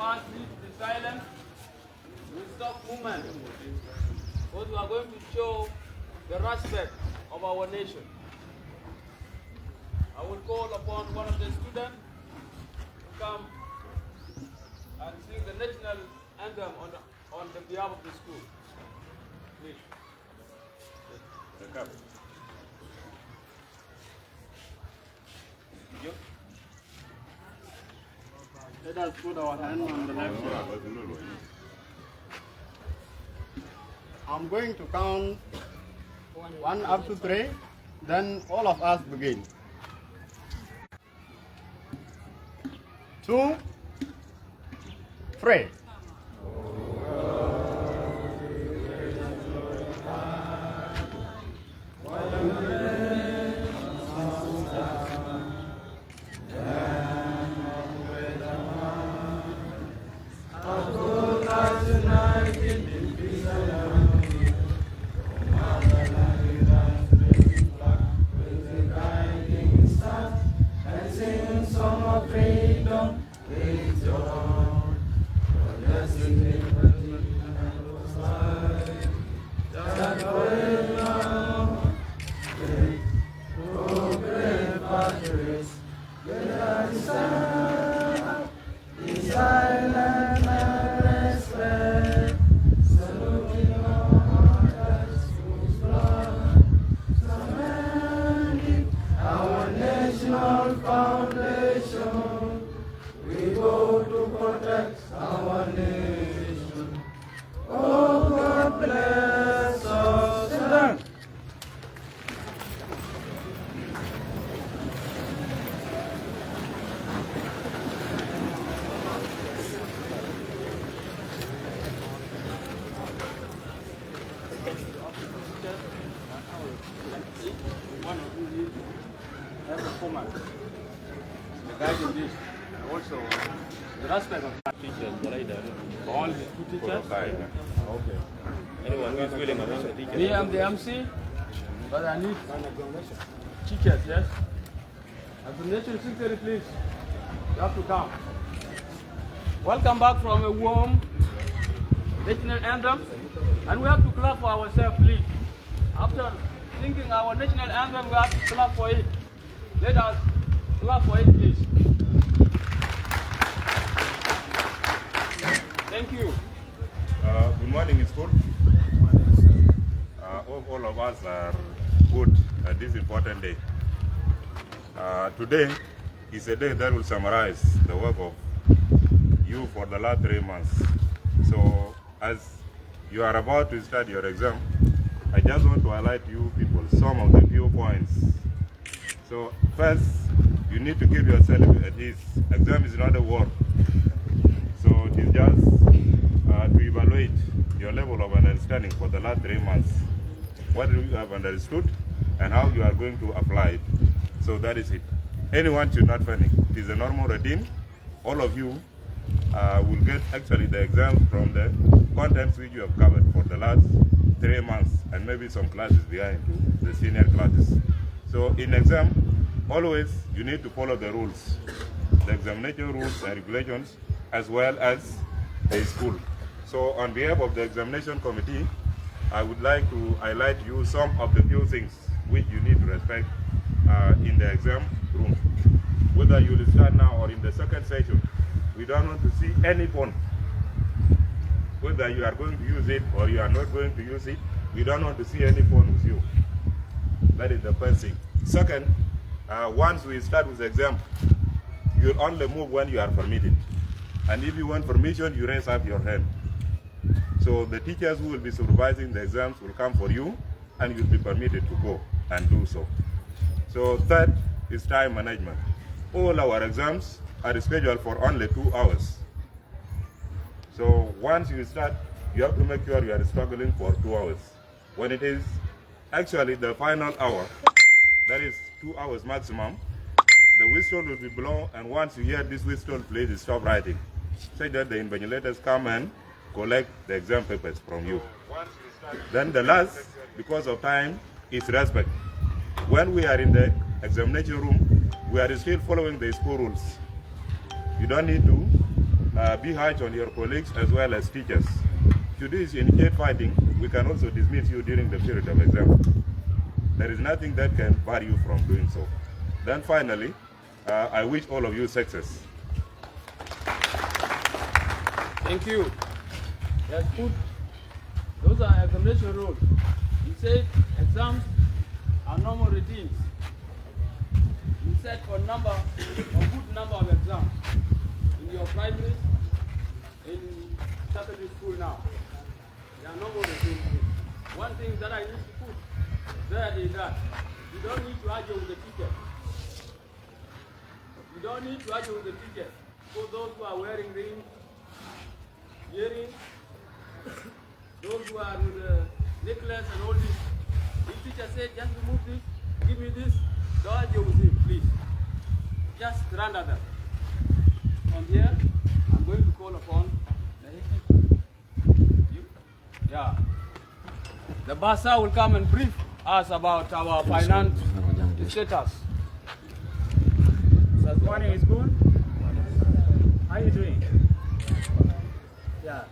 us need to be silent. We stop movement. Because we are going to show the respect of our nation. I will call upon one of the students to come and sing the national anthem on the behalf of the school. Please. Let us put our hand on the left side. I'm going to count 1 up to 3, then all of us begin. 2, 3. The guide in this, also the respect of teachers, all the two teachers. Okay. Anyone who is willing to be a teacher. Me, I'm the MC, but I need teachers, yes? As the nation secretary, please, you have to come. Welcome back from a warm national anthem, and we have to clap for ourselves, please. After singing our national anthem, we have to clap for it. Let us clap for it, please. Thank you. Good morning, school. Hope all of us are good at this important day. Today is a day that will summarize the work of you for the last 3 months. So, as you are about to start your exam, I just want to highlight you people some of the few points. So, first, you need to keep yourself at ease. Exam is not a war. So, it is just to evaluate your level of understanding for the last 3 months. What you have understood and how you are going to apply it. So that is it. Anyone should not panic. It is a normal routine. All of you will get actually the exam from the contents which you have covered for the last 3 months and maybe some classes behind the senior classes. So in exam, always you need to follow the rules, the examination rules and regulations, as well as the school. So on behalf of the examination committee, I would like to highlight you some of the few things which you need to respect in the exam room. Whether you will start now or in the second session, we don't want to see any phone. Whether you are going to use it or you are not going to use it, we don't want to see any phone with you. That is the first thing. Second, once we start with the exam, you only move when you are permitted. And if you want permission, you raise up your hand. So the teachers who will be supervising the exams will come for you and you'll be permitted to go and do so. So third is time management. All our exams are scheduled for only 2 hours. So once you start, you have to make sure you are struggling for 2 hours. When it is actually the final hour, that is 2 hours maximum, the whistle will be blown, and once you hear this whistle, please stop writing. Say that the invigilators come and collect the exam papers from you. Then the last, because of time, is respect. When we are in the examination room, we are still following the school rules. You don't need to be harsh on your colleagues as well as teachers. Should this indicate fighting, we can also dismiss you during the period of exam. There is nothing that can bar you from doing so. Then finally, I wish all of you success. Thank you. Yes, good. Those are examination rules. You said exams are normal routines. You set for a good number of exams in your primary, in secondary school now. They are normal routines. One thing that I need to put there is that you don't need to argue with the teacher. You don't need to argue with the teacher. For those who are wearing rings, earrings, those who are with the necklace and all this. If teacher said, just remove this, give me this, don't argue with him, please. Just render them. From here, I'm going to call upon the the Basa will come and brief us about our finance status. Morning, is good? How are you doing? Yeah,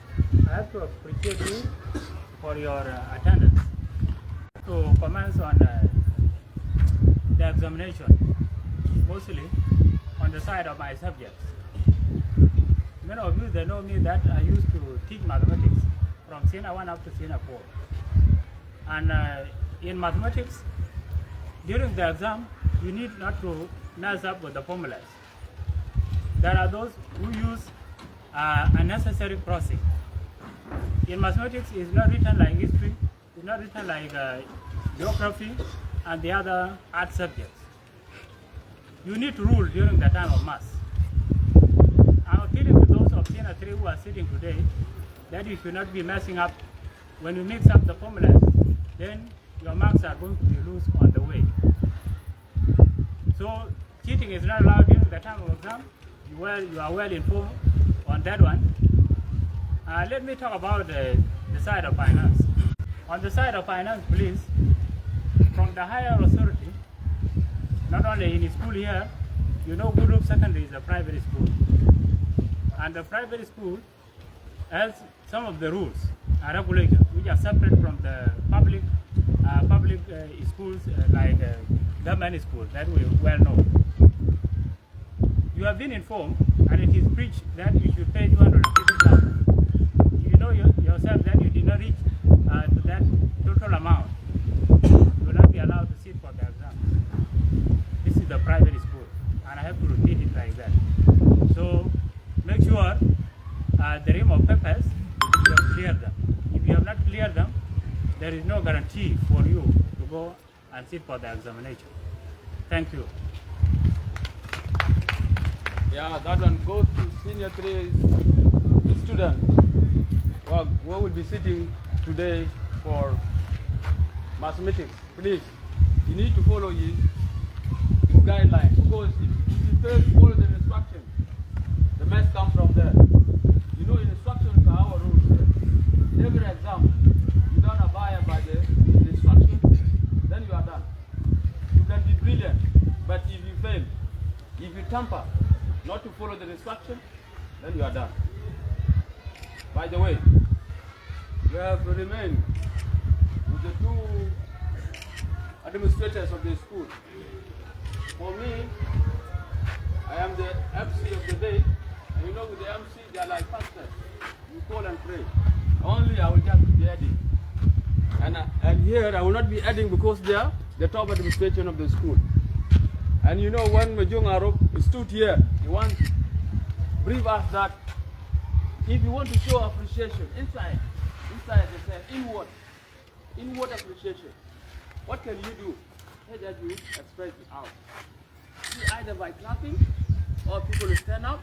I have to appreciate you for your attendance. To comment on the examination, mostly on the side of my subjects. Many of you, they know me that I used to teach mathematics from Senior 1 up to Senior 4. And in mathematics, during the exam, you need not to mess up with the formulas. There are those who use unnecessary crossing. In mathematics, it's not written like history, it's not written like geography and the other art subjects. You need to rule during the time of maths. I'm appealing to those of Senior 3 who are sitting today that you should not be messing up. When you mix up the formulas, then your marks are going to be loose on the way. So cheating is not allowed during the time of exam. You are well informed on that one. Let me talk about the side of finance. On the side of finance, please, from the higher authority, not only in school here, you know Group Secondary is a private school. And the private school has some of the rules and regulations which are separate from the public schools like government schools that we well know. You have been informed, and it is preached that you should pay 250,000. You know yourself that you did not reach to that total amount. You will not be allowed to sit for the exam. This is the private school, and I have to repeat it like that. So make sure the rim of papers, you have cleared them. If you have not cleared them, there is no guarantee for you to go and sit for the examination. Thank you. Yeah, that one goes to Senior 3 students who will be sitting today for mathematics. Please, you need to follow his guidelines, because if you fail to follow the instructions, the mess comes from there. You know, instructions are our rules. In every exam, you don't abide by the instructions, then you are done. You can be brilliant, but if you fail, if you tamper, not to follow the instruction, then you are done. By the way, you have to remain with the two administrators of the school. For me, I am the MC of the day, and you know with the MC, they are like pastors. You call and pray. Only I will just be adding. And here I will not be adding because they are the top administration of the school. And you know, when Majung Arop stood here, he wants to brief us that if you want to show appreciation inside they say inward appreciation, what can you do? Say that you express it out. Either by clapping, or people will stand up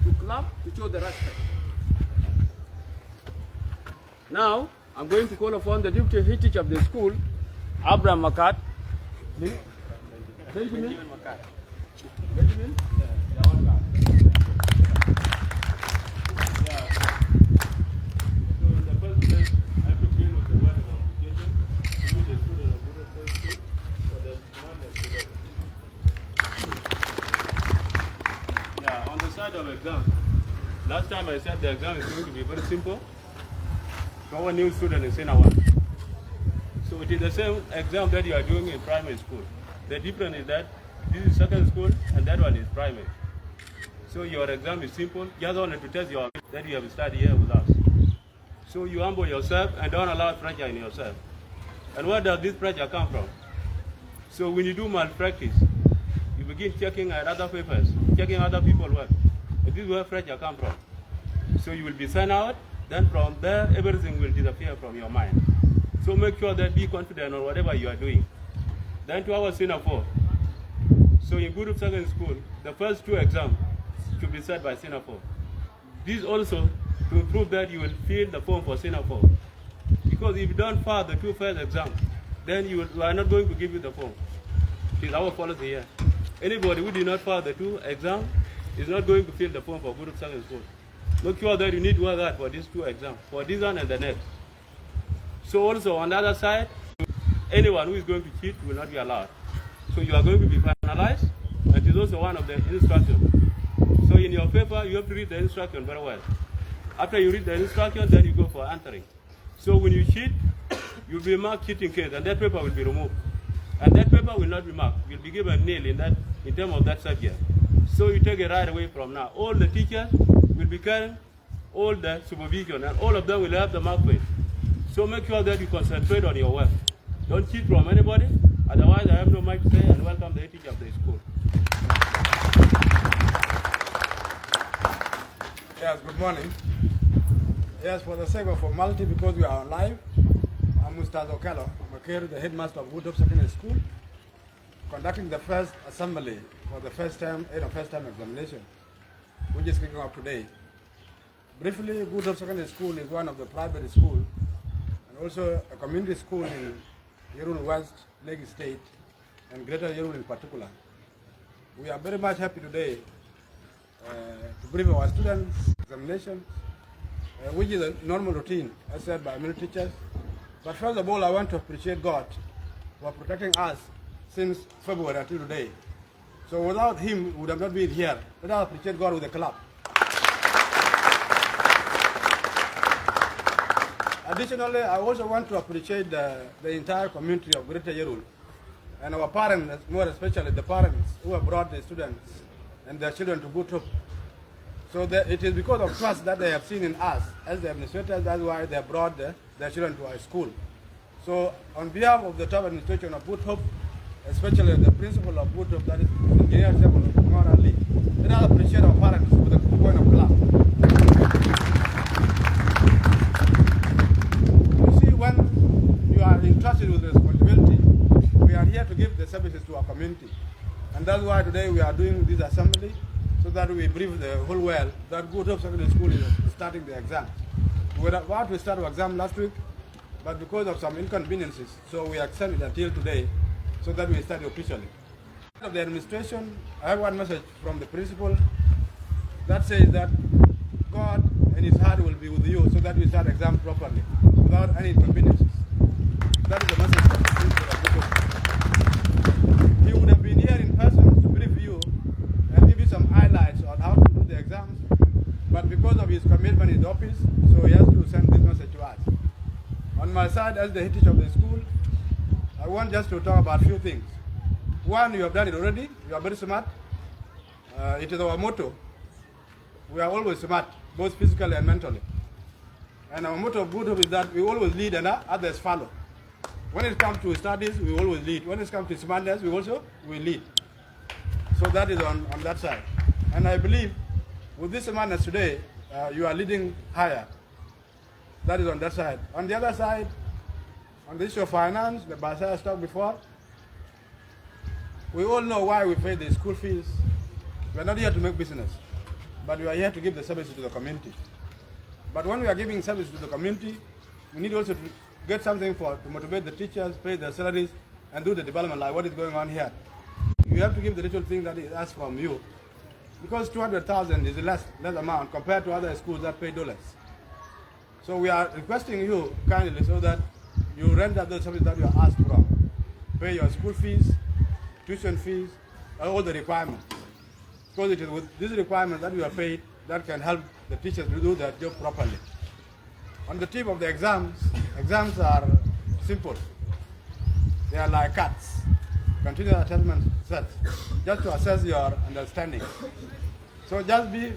to clap to show the respect. Now, I'm going to call upon the deputy head teacher of the school, Abraham Makat. Benjamin Makat. Benjamin? Yeah, welcome. Yeah. So in the first place, I have to begin with the word of application to the student of Buddha First School for the one that yeah, on the side of exam, Last time I said the exam is going to be very simple. No new student in Senior 1. So it is the same exam that you are doing in primary school. The difference is that this is second school and that one is primary. So your exam is simple. Just only to test your that you have studied here with us. So you humble yourself and don't allow pressure in yourself. And where does this pressure come from? So when you do malpractice, you begin checking at other papers, checking other people's work. And this is where pressure comes from. So you will be sent out, then from there everything will disappear from your mind. So make sure that be confident on whatever you are doing. Then to our Senior 4. So in Group Second School, the first 2 exams should be set by Senior 4. This also to prove that you will fill the form for Senior 4. Because if you don't pass the 2 first exams, then we are not going to give you the form. It is our policy here. Anybody who did not pass the 2 exams is not going to fill the form for Group Second School. Make sure that you need to work hard for these 2 exams, for this one and the next. So also on the other side, anyone who is going to cheat will not be allowed. So you are going to be penalized, and it is also one of the instructions. So in your paper, you have to read the instruction very well. After you read the instruction, then you go for answering. So when you cheat, you will be marked cheating case, and that paper will be removed. And that paper will not be marked. You will be given nil in terms of that subject. So you take it right away from now. All the teachers will be carrying all the supervision, and all of them will have the mark plate. So make sure that you concentrate on your work. Don't cheat from anybody, otherwise I have no mic to say, and welcome the teacher of the school. Yes, good morning. Yes, for the sake of formality, because we are on live, I'm Mr. Okello, I'm the headmaster of Woodhope Secondary School, conducting the first assembly for the first term examination, which is kicking off today. Briefly, Woodhope Secondary School is one of the private schools and also a community school in Yirol West, Lake State, and Greater Yirol in particular. We are very much happy today to brief our students examination, which is a normal routine, as said by many teachers. But first of all, I want to appreciate God for protecting us since February until today. So without Him, we would have not been here. Let us appreciate God with a clap. Additionally, I also want to appreciate the entire community of Greater Yirol and our parents, more especially the parents who have brought the students and their children to Woodhope. So it is because of trust that they have seen in us as the administrators, that's why they have brought their children to our school. So on behalf of the top administration of Woodhope, especially the principal of Woodhope, that is Engineer Morally, let us appreciate our parents with a point of clap. When you are entrusted with responsibility, we are here to give the services to our community. And that's why today we are doing this assembly, so that we brief the whole world that Woodhope Secondary School is starting the exam. We were about to start our exam last week, but because of some inconveniences, so we extended until today, so that we start officially. Of the administration, I have one message from the principal that says that God and His heart will be with you, so that we start exam properly, without any inconveniences. That is the message from the principal of Woodhope. He would have been here in person to brief you and give you some highlights on how to do the exams, but because of his commitment in the office, so he has to send this message to us. On my side, as the head teacher of the school, I want just to talk about a few things. One, you have done it already. You are very smart. It is our motto. We are always smart, both physically and mentally. And our motto of Woodhope is that we always lead and others follow. When it comes to studies, we always lead. When it comes to smartness, we lead. So that is on that side. And I believe with this smartness today, you are leading higher. That is on that side. On the other side, on the issue of finance, the Basaya talked before, we all know why we pay the school fees. We are not here to make business, but we are here to give the services to the community. But when we are giving service to the community, we need also to get something to motivate the teachers, pay their salaries, and do the development like what is going on here. You have to give the little thing that is asked from you, because 200,000 is a less amount compared to other schools that pay dollars. So we are requesting you kindly so that you render the service that you are asked from. Pay your school fees, tuition fees, all the requirements. Because it is with these requirements that you are paid that can help the teachers to do their job properly. On the tip of the exams are simple. They are like cards, continuous assessment sets, just to assess your understanding. So just be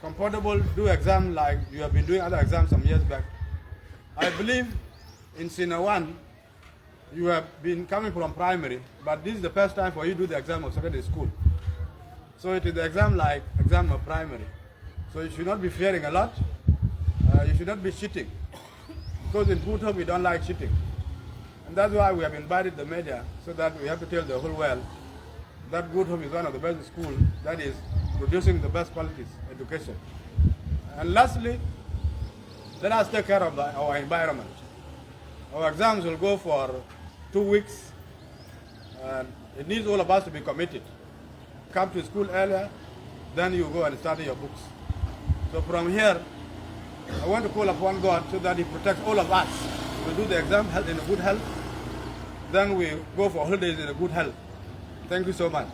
comfortable, do exam like you have been doing other exams some years back. I believe in Senior 1, you have been coming from primary, but this is the first time for you to do the exam of secondary school. So it is the exam like exam of primary. So you should not be fearing a lot. You should not be cheating. Because in Good Hope we don't like cheating. And that's why we have invited the media, so that we have to tell the whole world that Good Hope is one of the best schools that is producing the best qualities education. And lastly, let us take care of our environment. Our exams will go for 2 weeks, and it needs all of us to be committed. Come to school earlier, then you go and study your books. So from here, I want to call upon God so that He protects all of us. We do the exam in a good health, then we go for holidays in a good health. Thank you so much.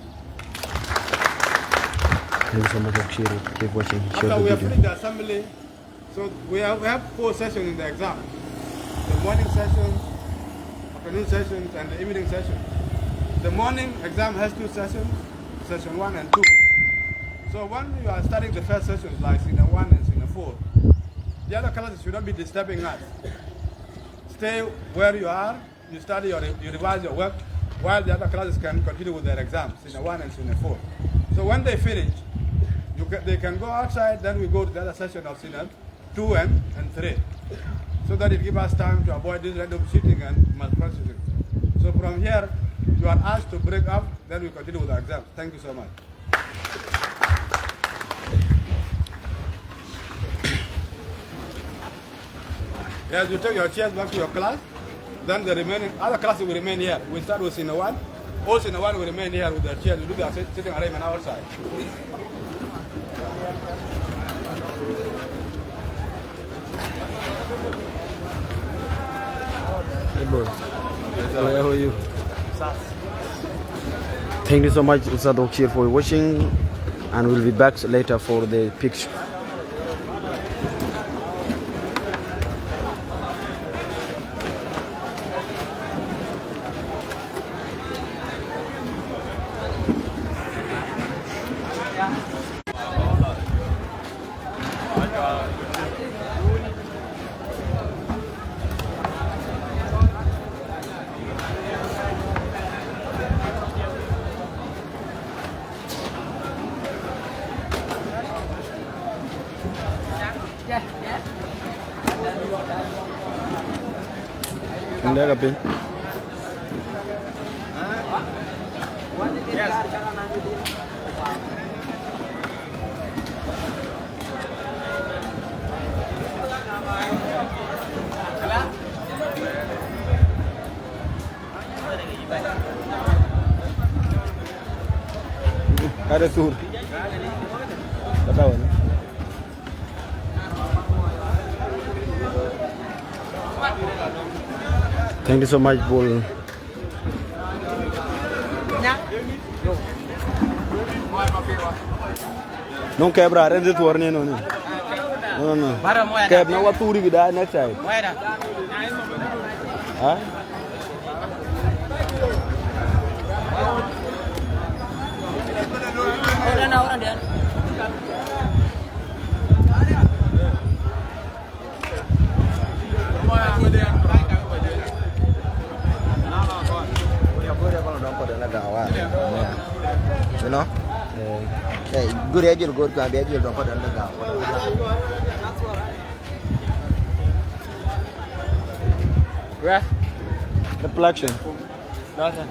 Thank you so much for sharing. Keep watching. Share After the we have video. finished the assembly, so we have 4 sessions in the exam. The morning session, afternoon sessions, and the evening session. The morning exam has 2 sessions, session 1 and 2. So when you are starting the first sessions like Senior 1 and Senior 4, the other classes should not be disturbing us. Stay where you are, you study or you revise your work, while the other classes can continue with their exams, Senior 1 and Senior 4. So when they finish, they can go outside, then we go to the other session of Senior 2 and 3. So that it gives us time to avoid this random cheating and malpracticing. So from here, you are asked to break up, then we continue with the exam. Thank you so much. Yes, you take your chairs back to your class, then the remaining other classes will remain here. We start with Senior 1. All Senior 1 will remain here with their chairs. We do their sitting arrangement outside. Hey boy. How are you? Thank you so much, Ustad Okshir, for watching, and we'll be back later for the picture. Hindi ka pin. Ada tour. Katawa na. Thank you so much, Bull. Non quebra, rende tu orne no. No. Keb na wa turi bida next time. Ha? Orang dia. You know? Good agile, good can be agile, don't put on the ground. Where? The collection. Nothing.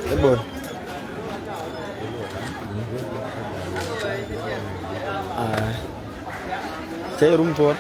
Hey boy. Stay room for.